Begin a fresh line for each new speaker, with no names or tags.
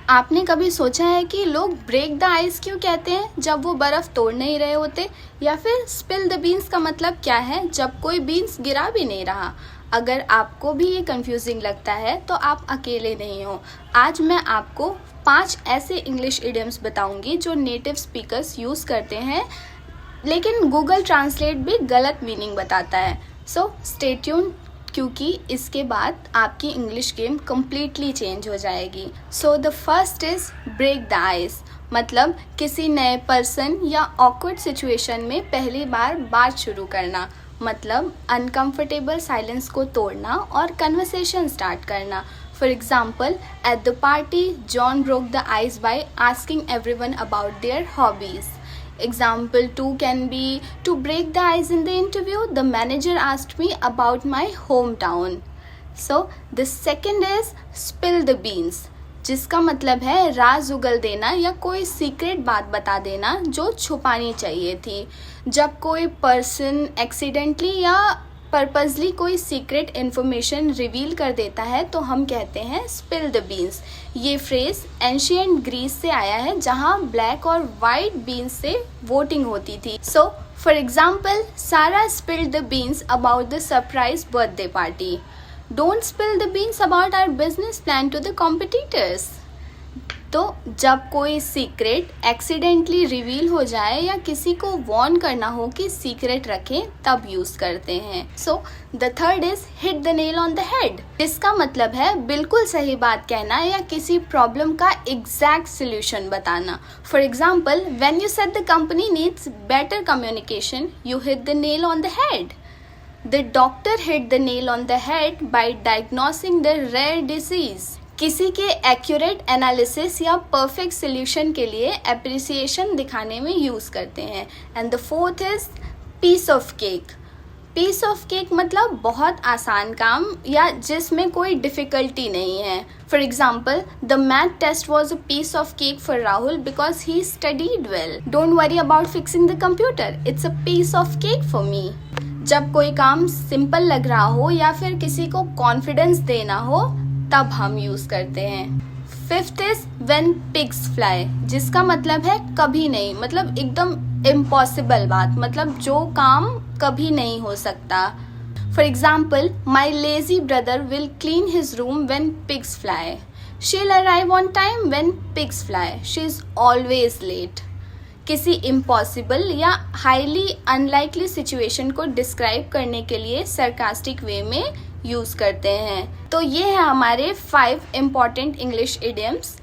आपने कभी सोचा है कि लोग ब्रेक द आइस क्यों कहते हैं जब वो बर्फ़ तोड़ नहीं रहे होते? या फिर स्पिल द बीन्स का मतलब क्या है जब कोई बीन्स गिरा भी नहीं रहा? अगर आपको भी ये कंफ्यूजिंग लगता है तो आप अकेले नहीं हो। आज मैं आपको 5 ऐसे इंग्लिश इडियम्स बताऊंगी जो नेटिव स्पीकर्स यूज़ करते हैं, लेकिन गूगल ट्रांसलेट भी गलत मीनिंग बताता है। सो स्टे ट्यून, क्योंकि इसके बाद आपकी इंग्लिश गेम कम्प्लीटली चेंज हो जाएगी। So the first is break the ice, मतलब किसी नए पर्सन या ऑकवर्ड सिचुएशन में पहली बार बात शुरू करना, मतलब अनकंफर्टेबल साइलेंस को तोड़ना और कन्वर्सेशन स्टार्ट करना। For example, at the party John broke the ice by asking everyone about their hobbies. Example 2 can be, to break the ice in the interview, the manager asked me about my hometown. So the second is spill the beans, जिसका मतलब है राज उगल देना या कोई secret बात बता देना जो छुपानी चाहिए थी। जब कोई पर्सन एक्सीडेंटली या पर्पसली कोई सीक्रेट इन्फॉर्मेशन रिवील कर देता है तो हम कहते हैं स्पिल द बीन्स। ये फ्रेज एंशिएंट ग्रीस से आया है, जहाँ ब्लैक और वाइट बीन्स से वोटिंग होती थी। So for example, Sarah spilled the beans about the surprise birthday party. Don't spill the beans about our business plan to the competitors. तो जब कोई सीक्रेट एक्सीडेंटली रिवील हो जाए या किसी को वार्न करना हो कि सीक्रेट रखें, तब यूज़ करते हैं। So the third is hit the nail on the head, जिसका मतलब है बिल्कुल सही बात कहना या किसी प्रॉब्लम का एग्जैक्ट सोल्यूशन बताना। For example, when you said the company needs better communication, you hit the nail on the head. The doctor hit the nail on the head by diagnosing the rare disease. किसी के accurate analysis या perfect solution के लिए appreciation दिखाने में use करते हैं। And the fourth is piece of cake. Piece of cake मतलब बहुत आसान काम या जिसमें कोई डिफ़िकल्टी नहीं है। For example, the math test was a piece of cake for Rahul because he studied well. Don't worry about fixing the computer, it's a piece of cake for me. जब कोई काम सिंपल लग रहा हो या फिर किसी को कॉन्फिडेंस देना हो, तब हम यूज़ करते हैं। Fifth is when pigs fly, जिसका मतलब है कभी नहीं, मतलब एकदम इम्पॉसिबल बात, मतलब जो काम कभी नहीं हो सकता। For example, my lazy brother will clean his room when pigs fly. She'll arrive on time when pigs fly. She is always late. किसी इम्पॉसिबल या हाईली अनलाइकली सिचुएशन को डिस्क्राइब करने के लिए सरकास्टिक वे में यूज़ करते हैं। तो ये है हमारे 5 इम्पॉर्टेंट इंग्लिश इडियम्स।